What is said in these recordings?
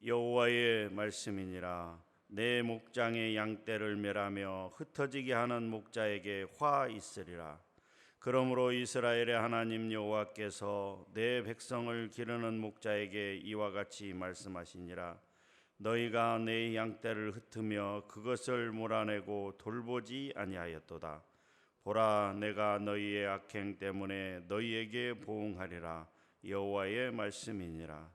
여호와의 말씀이니라. 내 목장의 양떼를 멸하며 흩어지게 하는 목자에게 화 있으리라. 그러므로 이스라엘의 하나님 여호와께서 내 백성을 기르는 목자에게 이와 같이 말씀하시니라. 너희가 내 양떼를 흩으며 그것을 몰아내고 돌보지 아니하였도다. 보라, 내가 너희의 악행 때문에 너희에게 보응하리라. 여호와의 말씀이니라.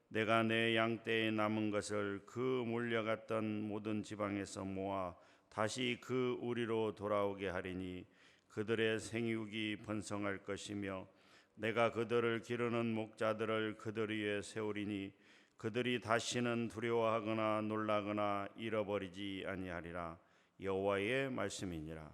내가 내 양떼에 남은 것을 그 몰려갔던 모든 지방에서 모아 다시 그 우리로 돌아오게 하리니 그들의 생육이 번성할 것이며 내가 그들을 기르는 목자들을 그들 위에 세우리니 그들이 다시는 두려워하거나 놀라거나 잃어버리지 아니하리라. 여호와의 말씀이니라.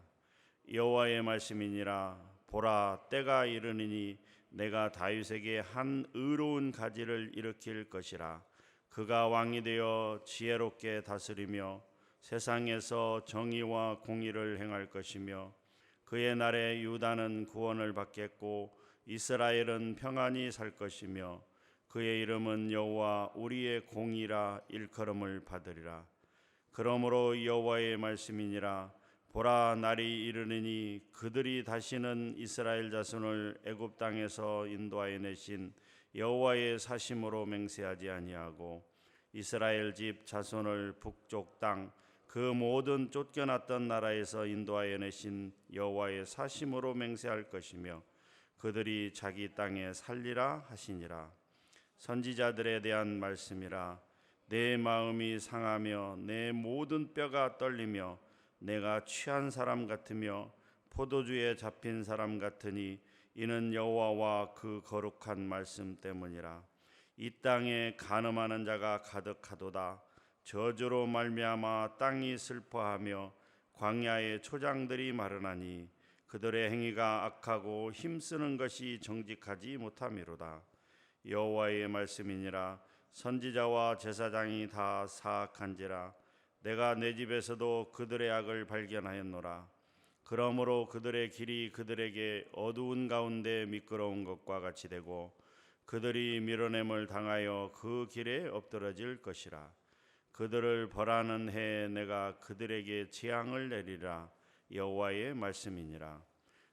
여호와의 말씀이니라. 보라, 때가 이르니니 내가 다윗에게 한 의로운 가지를 일으킬 것이라. 그가 왕이 되어 지혜롭게 다스리며 세상에서 정의와 공의를 행할 것이며 그의 날에 유다는 구원을 받겠고 이스라엘은 평안히 살 것이며 그의 이름은 여호와 우리의 공의라 일컬음을 받으리라. 그러므로 여호와의 말씀이니라. 보라, 날이 이르느니 그들이 다시는 이스라엘 자손을 애굽 땅에서 인도하여 내신 여호와의 사심으로 맹세하지 아니하고 이스라엘 집 자손을 북쪽 땅 그 모든 쫓겨났던 나라에서 인도하여 내신 여호와의 사심으로 맹세할 것이며 그들이 자기 땅에 살리라 하시니라. 선지자들에 대한 말씀이라. 내 마음이 상하며 내 모든 뼈가 떨리며 내가 취한 사람 같으며 포도주에 잡힌 사람 같으니 이는 여호와와 그 거룩한 말씀 때문이라. 이 땅에 간음하는 자가 가득하도다. 저주로 말미암아 땅이 슬퍼하며 광야의 초장들이 마르나니 그들의 행위가 악하고 힘쓰는 것이 정직하지 못함이로다. 여호와의 말씀이니라. 선지자와 제사장이 다 사악한지라. 내가 내 집에서도 그들의 악을 발견하였노라. 그러므로 그들의 길이 그들에게 어두운 가운데 미끄러운 것과 같이 되고 그들이 밀어냄을 당하여 그 길에 엎드러질 것이라. 그들을 벌하는 해에 내가 그들에게 재앙을 내리라. 여호와의 말씀이니라.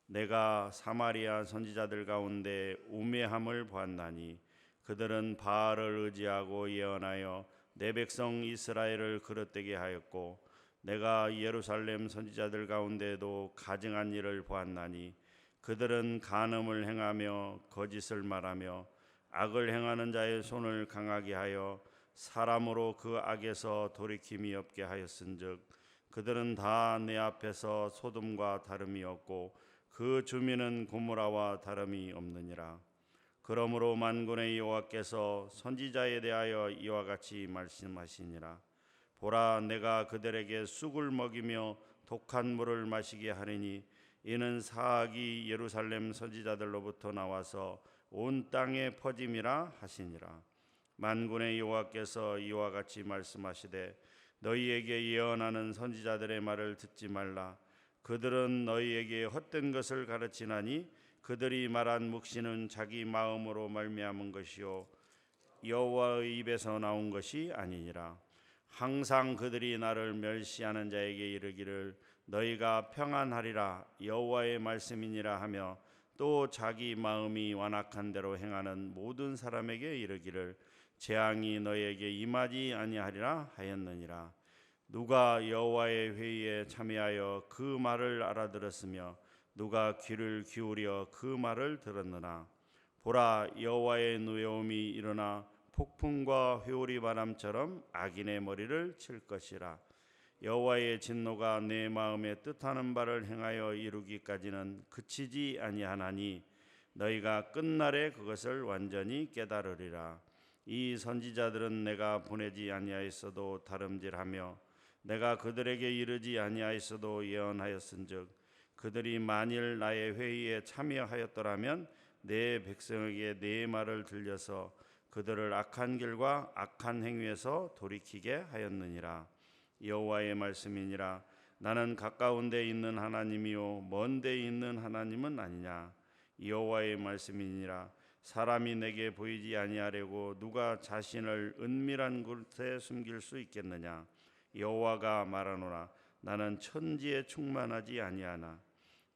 내가 사마리아 선지자들 가운데 우매함을 보았나니 그들은 바알을 의지하고 예언하여 내 백성 이스라엘을 그릇되게 하였고 내가 예루살렘 선지자들 가운데도 가증한 일을 보았나니 그들은 간음을 행하며 거짓을 말하며 악을 행하는 자의 손을 강하게 하여 사람으로 그 악에서 돌이킴이 없게 하였은즉 그들은 다 내 앞에서 소돔과 다름이 없고 그 주민은 고모라와 다름이 없느니라. 그러므로 만군의 여호와께서 선지자에 대하여 이와 같이 말씀하시니라. 보라, 내가 그들에게 쑥을 먹이며 독한 물을 마시게 하리니 이는 사악이 예루살렘 선지자들로부터 나와서 온 땅에 퍼짐이라 하시니라. 만군의 여호와께서 이와 같이 말씀하시되 너희에게 예언하는 선지자들의 말을 듣지 말라. 그들은 너희에게 헛된 것을 가르치나니 그들이 말한 묵시는 자기 마음으로 말미암은 것이요 여호와의 입에서 나온 것이 아니니라. 항상 그들이 나를 멸시하는 자에게 이르기를 너희가 평안하리라 여호와의 말씀이니라 하며 또 자기 마음이 완악한 대로 행하는 모든 사람에게 이르기를 재앙이 너희에게 임하지 아니하리라 하였느니라. 누가 여호와의 회의에 참여하여 그 말을 알아들었으며 누가 귀를 기울여 그 말을 들었느냐. 보라, 여호와의 노여움이 일어나 폭풍과 회오리 바람처럼 악인의 머리를 칠 것이라. 여호와의 진노가 내 마음에 뜻하는 바를 행하여 이루기까지는 그치지 아니하나니 너희가 끝날에 그것을 완전히 깨달으리라. 이 선지자들은 내가 보내지 아니하였어도 다름질하며 내가 그들에게 이르지 아니하였어도 예언하였은즉 그들이 만일 나의 회의에 참여하였더라면 내 백성에게 내 말을 들려서 그들을 악한 길과 악한 행위에서 돌이키게 하였느니라. 여호와의 말씀이니라. 나는 가까운 데 있는 하나님이요 먼 데 있는 하나님은 아니냐. 여호와의 말씀이니라. 사람이 내게 보이지 아니하려고 누가 자신을 은밀한 곳에 숨길 수 있겠느냐. 여호와가 말하노라. 나는 천지에 충만하지 아니하나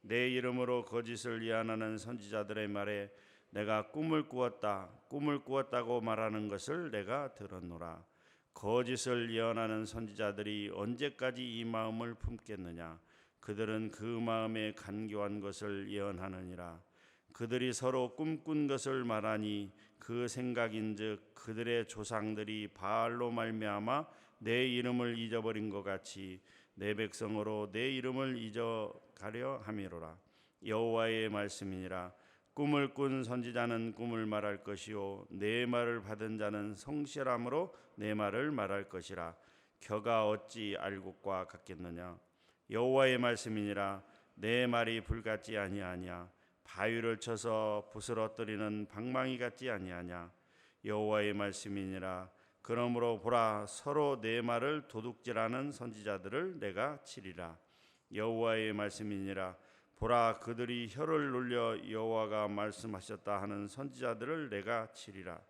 내 이름으로 거짓을 예언하는 선지자들의 말에 내가 꿈을 꾸었다고 말하는 것을 내가 들었노라. 거짓을 예언하는 선지자들이 언제까지 이 마음을 품겠느냐. 그들은 그 마음에 간교한 것을 예언하느니라. 그들이 서로 꿈꾼 것을 말하니 그 생각인즉 그들의 조상들이 바알로 말미암아 내 이름을 잊어버린 것 같이 내 백성으로 내 이름을 잊어가려 함이로라. 여호와의 말씀이니라. 꿈을 꾼 선지자는 꿈을 말할 것이요 내 말을 받은 자는 성실함으로 내 말을 말할 것이라. 겨가 어찌 알곡과 같겠느냐. 여호와의 말씀이니라. 내 말이 불같지 아니하냐. 바위를 쳐서 부스러뜨리는 방망이 같지 아니하냐. 여호와의 말씀이니라. 그러므로 보라, 서로 내 말을 도둑질하는 선지자들을 내가 치리라. 여호와의 말씀이니라. 보라, 그들이 혀를 놀려 여호와가 말씀하셨다 하는 선지자들을 내가 치리라.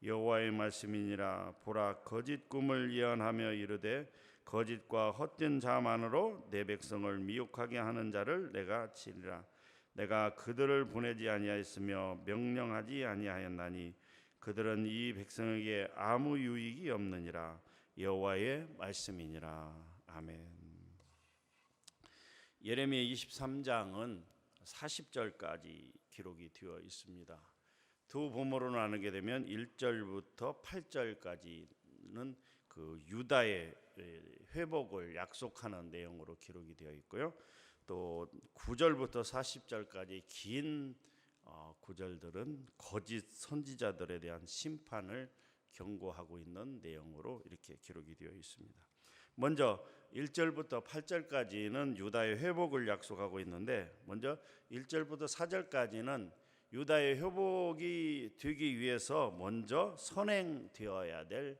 여호와의 말씀이니라. 보라, 거짓 꿈을 예언하며 이르되 거짓과 헛된 자만으로 내 백성을 미혹하게 하는 자를 내가 치리라. 내가 그들을 보내지 아니하였으며 명령하지 아니하였나니 그들은 이 백성에게 아무 유익이 없느니라. 여호와의 말씀이니라. 아멘. 예레미야 23장은 40절까지 기록이 되어 있습니다. 두 부모로 나누게 되면 1절부터 8절까지는 그 유다의 회복을 약속하는 내용으로 기록이 되어 있고요. 또 9절부터 40절까지 긴 구절들은 거짓 선지자들에 대한 심판을 경고하고 있는 내용으로 이렇게 기록이 되어 있습니다. 먼저 1절부터 8절까지는 유다의 회복을 약속하고 있는데, 먼저 1절부터 4절까지는 유다의 회복이 되기 위해서 먼저 선행되어야 될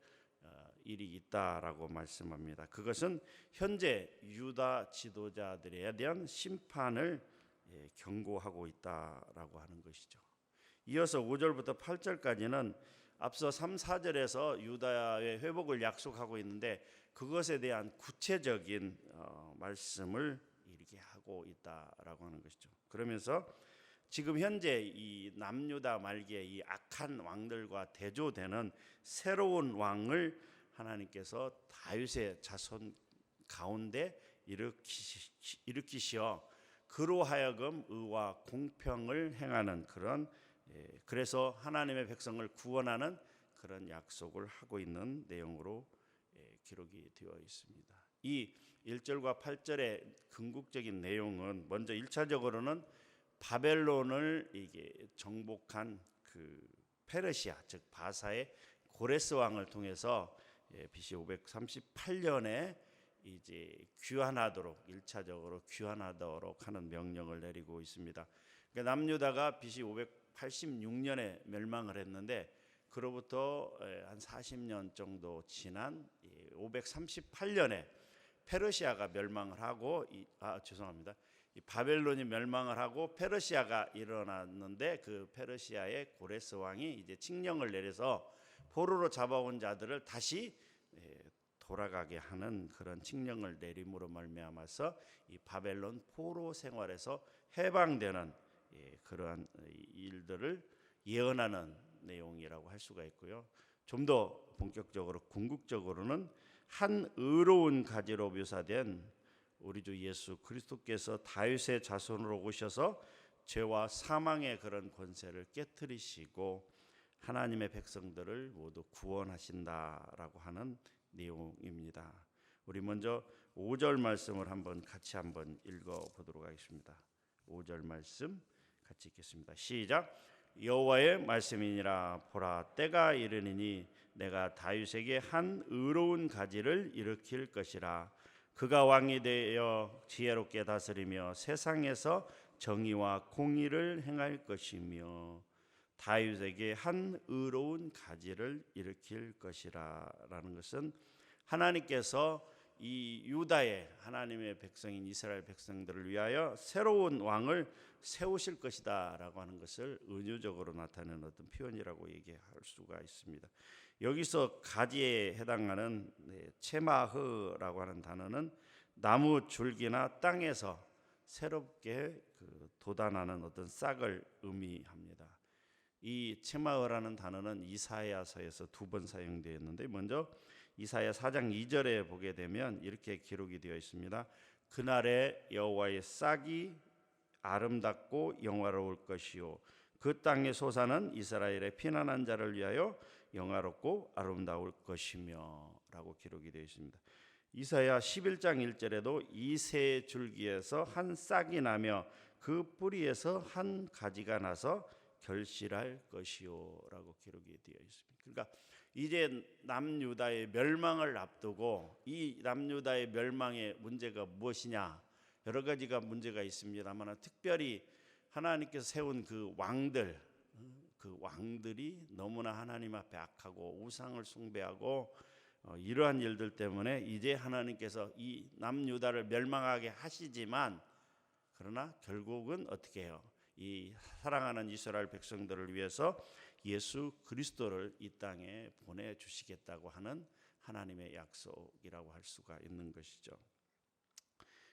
일이 있다라고 말씀합니다. 그것은 현재 유다 지도자들에 대한 심판을 경고하고 있다라고 하는 것이죠. 이어서 5절부터 8절까지는 앞서 3, 4절에서 유다의 회복을 약속하고 있는데 그것에 대한 구체적인 말씀을 이렇게 하고 있다라고 하는 것이죠. 그러면서 지금 현재 이 남유다 말기에 이 악한 왕들과 대조되는 새로운 왕을 하나님께서 다윗의 자손 가운데 일으키시어 그로 하여금 의와 공평을 행하는 그런, 그래서 하나님의 백성을 구원하는 그런 약속을 하고 있는 내용으로 기록이 되어 있습니다. 이 1절과 8절의 궁극적인 내용은 먼저 1차적으로는 바벨론을 이게 정복한 그 페르시아, 즉 바사의 고레스 왕을 통해서 BC 538년에 이제 귀환하도록, 1차적으로 귀환하도록 하는 명령을 내리고 있습니다. 그러니까 남유다가 BC 586년에 멸망을 했는데 그로부터 한 40년 정도 지난 538년에 페르시아가 멸망을 하고 이 바벨론이 멸망을 하고 페르시아가 일어났는데 그 페르시아의 고레스 왕이 이제 칙령을 내려서 포로로 잡아온 자들을 다시 돌아가게 하는 그런 칙령을 내림으로 말미암아서 이 바벨론 포로 생활에서 해방되는 그러한 일들을 예언하는 내용이라고 할 수가 있고요. 좀 더 본격적으로 궁극적으로는 한 의로운 가지로 묘사된 우리 주 예수 그리스도께서 다윗의 자손으로 오셔서 죄와 사망의 그런 권세를 깨뜨리시고 하나님의 백성들을 모두 구원하신다라고 하는 내용입니다. 우리 먼저 5절 말씀을 같이 한번 읽어보도록 하겠습니다. 5절 말씀 같이 읽겠습니다. 시작. 여호와의 말씀이니라. 보라, 때가 이르니니 내가 다윗에게 한 의로운 가지를 일으킬 것이라. 그가 왕이 되어 지혜롭게 다스리며 세상에서 정의와 공의를 행할 것이며 다윗에게 한 의로운 가지를 일으킬 것이라 라는 것은 하나님께서 이 유다의 하나님의 백성인 이스라엘 백성들을 위하여 새로운 왕을 세우실 것이다라고 하는 것을 은유적으로 나타내는 어떤 표현이라고 얘기할 수가 있습니다. 여기서 가지에 해당하는 체마흐라고 하는 단어는 나무 줄기나 땅에서 새롭게 돋아나는 어떤 싹을 의미합니다. 이 체마흐라는 단어는 이사야서에서 2번 사용되었는데, 먼저 이사야 4장 2절에 보게 되면 이렇게 기록이 되어 있습니다. 그날에 여호와의 싹이 아름답고 영화로울 것이요 그 땅의 소사는 이스라엘의 피난한 자를 위하여 영화롭고 아름다울 것이며 라고 기록이 되어 있습니다. 이사야 11장 1절에도 이 새 줄기에서 한 싹이 나며 그 뿌리에서 한 가지가 나서 결실할 것이요 라고 기록이 되어 있습니다. 그러니까 이제 남유다의 멸망을 앞두고 이 남유다의 멸망의 문제가 무엇이냐, 여러 가지가 문제가 있습니다만 특별히 하나님께서 세운 그 왕들이 너무나 하나님 앞에 악하고 우상을 숭배하고 이러한 일들 때문에 이제 하나님께서 이 남유다를 멸망하게 하시지만, 그러나 결국은 어떻게 해요? 이 사랑하는 이스라엘 백성들을 위해서 예수 그리스도를 이 땅에 보내주시겠다고 하는 하나님의 약속이라고 할 수가 있는 것이죠.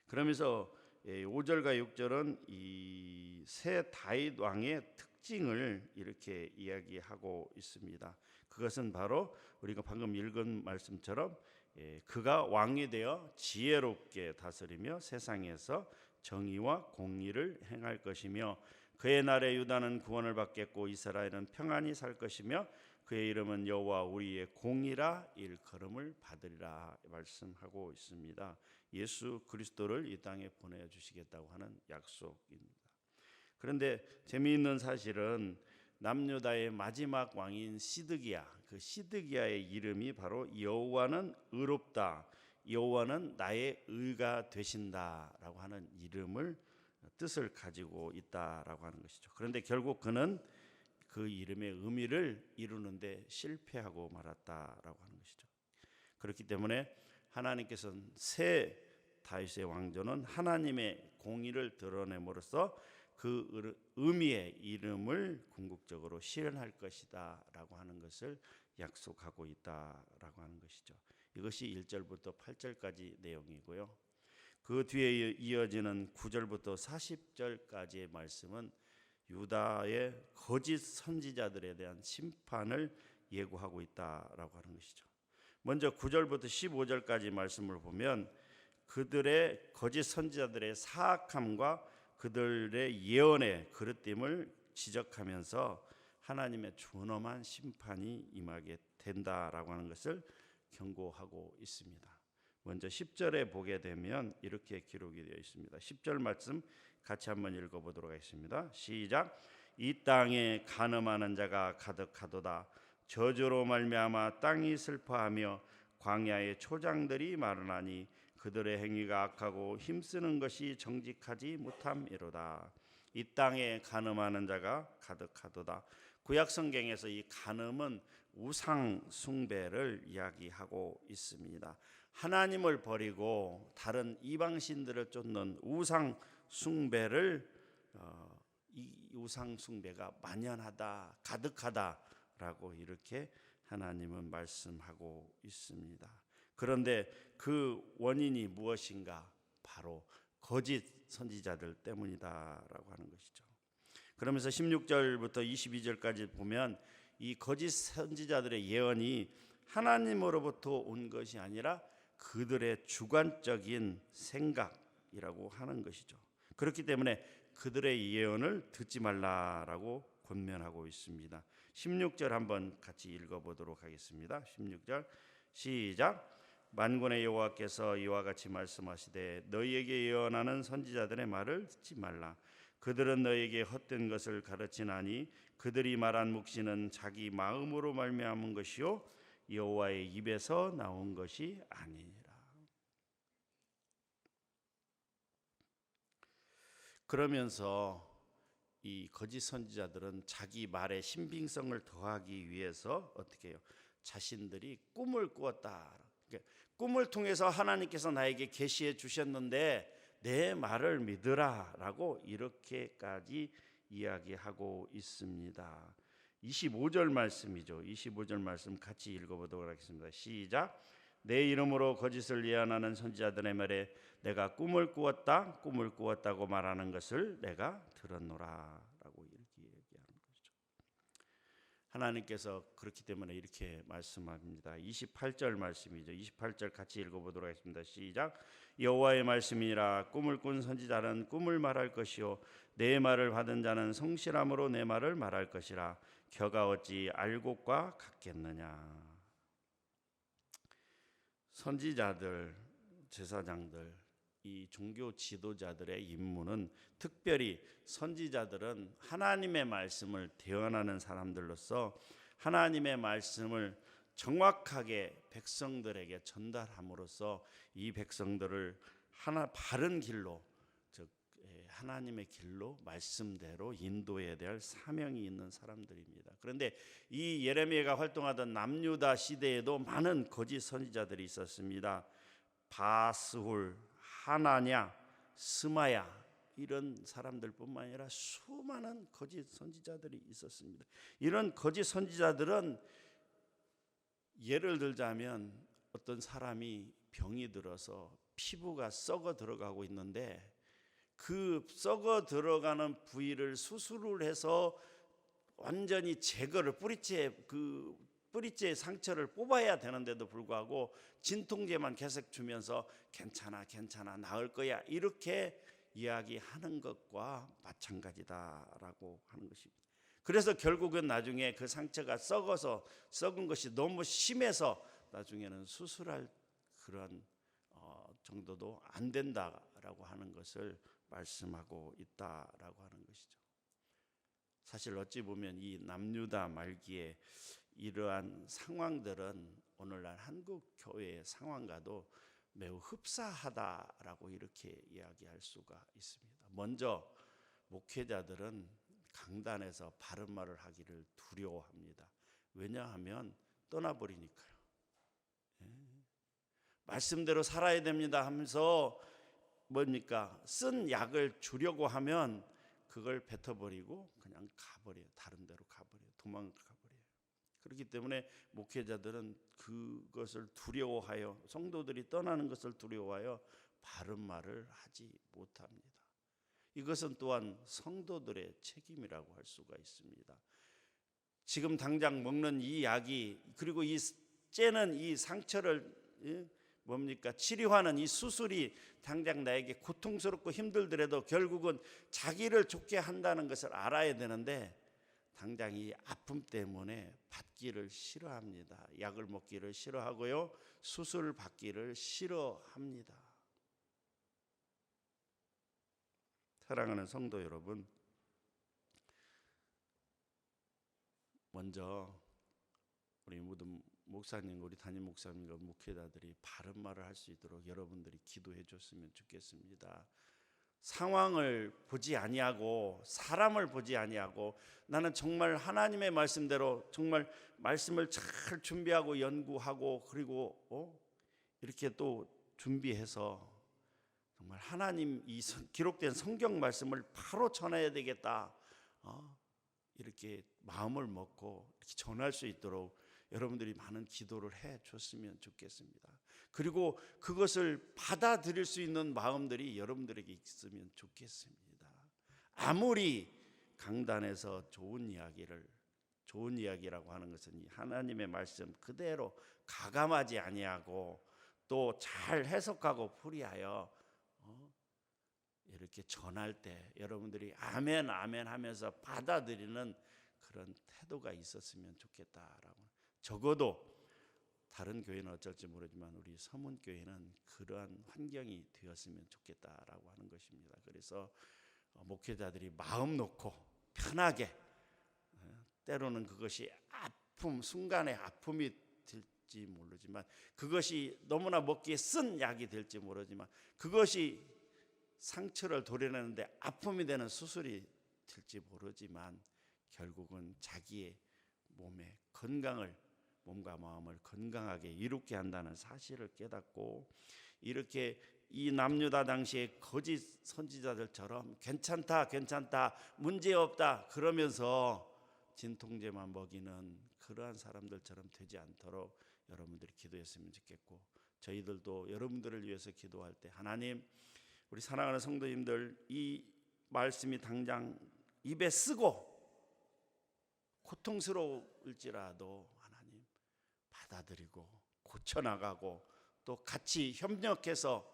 그러면서 5절과 6절은 이 새 다윗 왕의 특징을 이렇게 이야기하고 있습니다. 그것은 바로 우리가 방금 읽은 말씀처럼 그가 왕이 되어 지혜롭게 다스리며 세상에서 정의와 공의를 행할 것이며 그의 날에 유다는 구원을 받겠고 이스라엘은 평안히 살 것이며 그의 이름은 여호와 우리의 공이라 일컬음을 받으리라 말씀하고 있습니다. 예수 그리스도를 이 땅에 보내주시겠다고 하는 약속입니다. 그런데 재미있는 사실은 남유다의 마지막 왕인 시드기야, 그 시드기야의 이름이 바로 여호와는 의롭다, 여호와는 나의 의가 되신다라고 하는 이름을 뜻을 가지고 있다라고 하는 것이죠. 그런데 결국 그는 그 이름의 의미를 이루는데 실패하고 말았다라고 하는 것이죠. 그렇기 때문에 하나님께서는 새 다윗의 왕조는 하나님의 공의를 드러냄으로써 그 의미의 이름을 궁극적으로 실현할 것이다라고 하는 것을 약속하고 있다라고 하는 것이죠. 이것이 1절부터 8절까지 내용이고요. 그 뒤에 이어지는 9절부터 40절까지의 말씀은 유다의 거짓 선지자들에 대한 심판을 예고하고 있다라고 하는 것이죠. 먼저 9절부터 15절까지 말씀을 보면 그들의 거짓 선지자들의 사악함과 그들의 예언의 그릇됨을 지적하면서 하나님의 준엄한 심판이 임하게 된다라고 하는 것을 경고하고 있습니다. 먼저 10절에 보게 되면 이렇게 기록이 되어 있습니다. 10절 말씀 같이 한번 읽어보도록 하겠습니다. 시작. 이 땅에 간음하는 자가 가득하도다. 저주로 말미암아 땅이 슬퍼하며 광야의 초장들이 마르나니 그들의 행위가 악하고 힘쓰는 것이 정직하지 못함이로다. 이 땅에 간음하는 자가 가득하도다. 구약 성경에서 이 간음은 우상 숭배를 이야기하고 있습니다. 하나님을 버리고 다른 이방 신들을 쫓는 우상 숭배를 이 우상 숭배가 만연하다, 가득하다라고 이렇게 하나님은 말씀하고 있습니다. 그런데 그 원인이 무엇인가? 바로 거짓 선지자들 때문이다라고 하는 것이죠. 그러면서 16절부터 22절까지 보면 이 거짓 선지자들의 예언이 하나님으로부터 온 것이 아니라 그들의 주관적인 생각이라고 하는 것이죠. 그렇기 때문에 그들의 예언을 듣지 말라라고 권면하고 있습니다. 16절 한번 같이 읽어보도록 하겠습니다. 16절 시작. 만군의 여호와께서 이와 같이 말씀하시되 너희에게 예언하는 선지자들의 말을 듣지 말라. 그들은 너희에게 헛된 것을 가르치나니 그들이 말한 묵시는 자기 마음으로 말미암은 것이요 여호와의 입에서 나온 것이 아니라. 그러면서 이 거짓 선지자들은 자기 말의 신빙성을 더하기 위해서 어떻게 해요? 자신들이 꿈을 꾸었다. 꿈을 통해서 하나님께서 나에게 계시해 주셨는데 내 말을 믿으라라고 이렇게까지 이야기하고 있습니다. 25절 말씀이죠. 25절 말씀 같이 읽어보도록 하겠습니다. 시작. 내 이름으로 거짓을 예언하는 선지자들의 말에 내가 꿈을 꾸었다고 말하는 것을 내가 들었노라라고 이렇게 얘기하는 거죠. 하나님께서 그렇기 때문에 이렇게 말씀합니다. 28절 말씀이죠. 28절 같이 읽어보도록 하겠습니다. 시작. 여호와의 말씀이라 꿈을 꾼 선지자는 꿈을 말할 것이요 내 말을 받은 자는 성실함으로 내 말을 말할 것이라. 겨가 어찌 알곡과 같겠느냐. 선지자들, 제사장들, 이 종교 지도자들의 임무는 특별히 선지자들은 하나님의 말씀을 대언하는 사람들로서 하나님의 말씀을 정확하게 백성들에게 전달함으로써 이 백성들을 바른 길로, 즉 하나님의 길로 말씀대로 인도해야 될 사명이 있는 사람들입니다. 그런데 이 예레미야가 활동하던 남유다 시대에도 많은 거짓 선지자들이 있었습니다. 바스훌, 하나냐, 스마야 이런 사람들뿐만 아니라 수많은 거짓 선지자들이 있었습니다. 이런 거짓 선지자들은 예를 들자면 어떤 사람이 병이 들어서 피부가 썩어 들어가고 있는데 그 썩어 들어가는 부위를 수술을 해서 완전히 제거를 뿌리째 상처를 뽑아야 되는데도 불구하고 진통제만 계속 주면서 괜찮아 나을 거야 이렇게 이야기하는 것과 마찬가지다라고 하는 것입니다. 그래서 결국은 나중에 그 상처가 썩은 것이 너무 심해서 나중에는 수술할 그런 정도도 안 된다라고 하는 것을 말씀하고 있다라고 하는 것이죠. 사실 어찌 보면 이 남유다 말기에 이러한 상황들은 오늘날 한국 교회의 상황과도 매우 흡사하다라고 이렇게 이야기할 수가 있습니다. 먼저 목회자들은 강단에서 바른 말을 하기를 두려워합니다. 왜냐하면 떠나버리니까요. 말씀대로 살아야 됩니다 하면서 쓴 약을 주려고 하면 그걸 뱉어버리고 그냥 가버려요. 다른 데로 가버려요. 도망가버려요. 그렇기 때문에 목회자들은 그것을 두려워하여 성도들이 떠나는 것을 두려워하여 바른 말을 하지 못합니다. 이것은 또한 성도들의 책임이라고 할 수가 있습니다. 지금 당장 먹는 이 약이 그리고 이 째는 이 상처를 치료하는 이 수술이 당장 나에게 고통스럽고 힘들더라도 결국은 자기를 좋게 한다는 것을 알아야 되는데 당장 이 아픔 때문에 받기를 싫어합니다. 약을 먹기를 싫어하고요. 수술을 받기를 싫어합니다. 사랑하는 성도 여러분, 먼저 우리 모든 목사님, 우리 담임 목사님과 목회자들이 바른 말을 할 수 있도록 여러분들이 기도해 줬으면 좋겠습니다. 상황을 보지 아니하고 사람을 보지 아니하고 나는 정말 하나님의 말씀대로 정말 말씀을 잘 준비하고 연구하고 그리고 이렇게 또 준비해서 정말 하나님 이 기록된 성경 말씀을 바로 전해야 되겠다. 이렇게 마음을 먹고 이렇게 전할 수 있도록 여러분들이 많은 기도를 해 줬으면 좋겠습니다. 그리고 그것을 받아들일 수 있는 마음들이 여러분들에게 있으면 좋겠습니다. 아무리 강단에서 좋은 이야기라고 하는 것은 하나님의 말씀 그대로 가감하지 아니하고 또 잘 해석하고 풀이하여 이렇게 전할 때 여러분들이 아멘 하면서 받아들이는 그런 태도가 있었으면 좋겠다라고. 적어도 다른 교회는 어쩔지 모르지만 우리 서문교회는 그러한 환경이 되었으면 좋겠다라고 하는 것입니다. 그래서 목회자들이 마음 놓고 편하게, 때로는 그것이 순간의 아픔이 될지 모르지만 그것이 너무나 먹기에 쓴 약이 될지 모르지만 그것이 상처를 도려내는데 아픔이 되는 수술이 될지 모르지만 결국은 자기의 몸의 건강을 몸과 마음을 건강하게 이롭게 한다는 사실을 깨닫고, 이렇게 이 남유다 당시에 거짓 선지자들처럼 괜찮다 괜찮다 문제없다 그러면서 진통제만 먹이는 그러한 사람들처럼 되지 않도록 여러분들이 기도했으면 좋겠고, 저희들도 여러분들을 위해서 기도할 때 하나님, 우리 사랑하는 성도님들 이 말씀이 당장 입에 쓰고 고통스러울지라도 하나님 받아들이고 고쳐나가고 또 같이 협력해서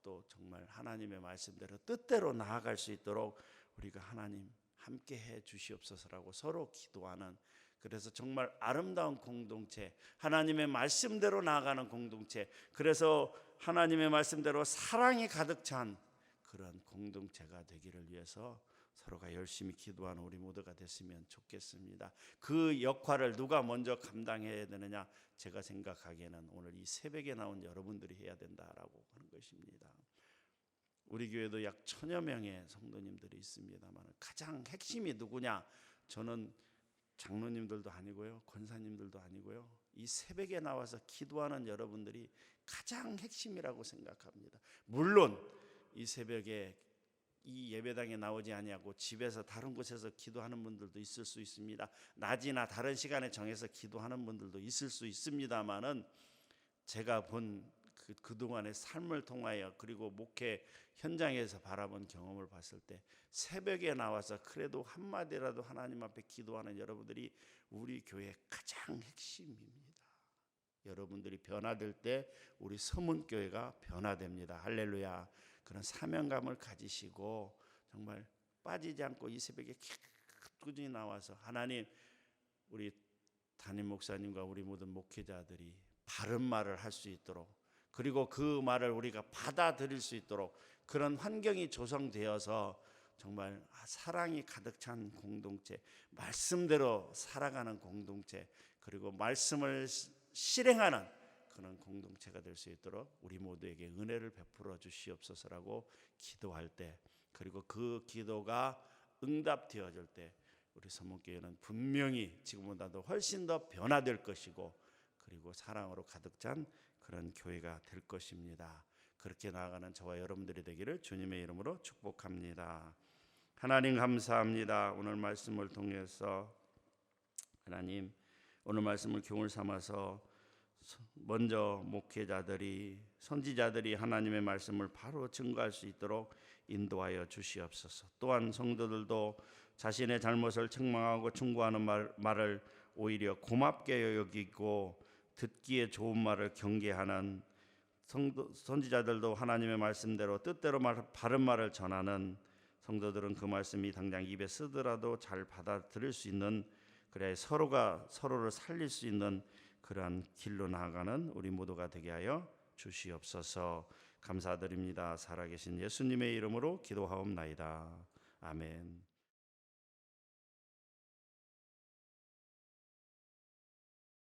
또 정말 하나님의 말씀대로 뜻대로 나아갈 수 있도록 우리가 하나님 함께 해 주시옵소서라고 서로 기도하는, 그래서 정말 아름다운 공동체, 하나님의 말씀대로 나아가는 공동체, 그래서 하나님의 말씀대로 사랑이 가득 찬 그런 공동체가 되기를 위해서 서로가 열심히 기도하는 우리 모두가 됐으면 좋겠습니다. 그 역할을 누가 먼저 감당해야 되느냐? 제가 생각하기에는 오늘 이 새벽에 나온 여러분들이 해야 된다라고 하는 것입니다. 우리 교회도 약 1000여 명의 성도님들이 있습니다만 가장 핵심이 누구냐? 저는 장로님들도 아니고요, 권사님들도 아니고요, 이 새벽에 나와서 기도하는 여러분들이 가장 핵심이라고 생각합니다. 물론 이 새벽에 이 예배당에 나오지 아니하고 집에서 다른 곳에서 기도하는 분들도 있을 수 있습니다. 낮이나 다른 시간에 정해서 기도하는 분들도 있을 수 있습니다만은, 제가 본 그동안의 삶을 통하여 그리고 목회 현장에서 바라본 경험을 봤을 때 새벽에 나와서 그래도 한마디라도 하나님 앞에 기도하는 여러분들이 우리 교회의 가장 핵심입니다. 여러분들이 변화될 때 우리 서문교회가 변화됩니다. 할렐루야. 그런 사명감을 가지시고 정말 빠지지 않고 이 새벽에 꾸준히 나와서 하나님, 우리 담임 목사님과 우리 모든 목회자들이 바른 말을 할 수 있도록, 그리고 그 말을 우리가 받아들일 수 있도록 그런 환경이 조성되어서 정말 사랑이 가득 찬 공동체, 말씀대로 살아가는 공동체, 그리고 말씀을 실행하는 그런 공동체가 될 수 있도록 우리 모두에게 은혜를 베풀어 주시옵소서라고 기도할 때, 그리고 그 기도가 응답되어질 때 우리 서문교회는 분명히 지금보다도 훨씬 더 변화될 것이고, 그리고 사랑으로 가득 찬 그런 교회가 될 것입니다. 그렇게 나아가는 저와 여러분들이 되기를 주님의 이름으로 축복합니다. 하나님 감사합니다. 오늘 말씀을 통해서 하나님, 오늘 말씀을 교훈 삼아서 먼저 목회자들이, 선지자들이 하나님의 말씀을 바로 증거할 수 있도록 인도하여 주시옵소서. 또한 성도들도 자신의 잘못을 책망하고 충고하는 말을 오히려 고맙게 여기고 듣기에 좋은 말을 경계하는 선지자들도 하나님의 말씀대로 뜻대로 바른 말을 전하는 성도들은 그 말씀이 당장 입에 쓰더라도 잘 받아들일 수 있는, 그래야 서로가 서로를 살릴 수 있는 그러한 길로 나아가는 우리 모두가 되게 하여 주시옵소서. 감사드립니다. 살아계신 예수님의 이름으로 기도하옵나이다. 아멘.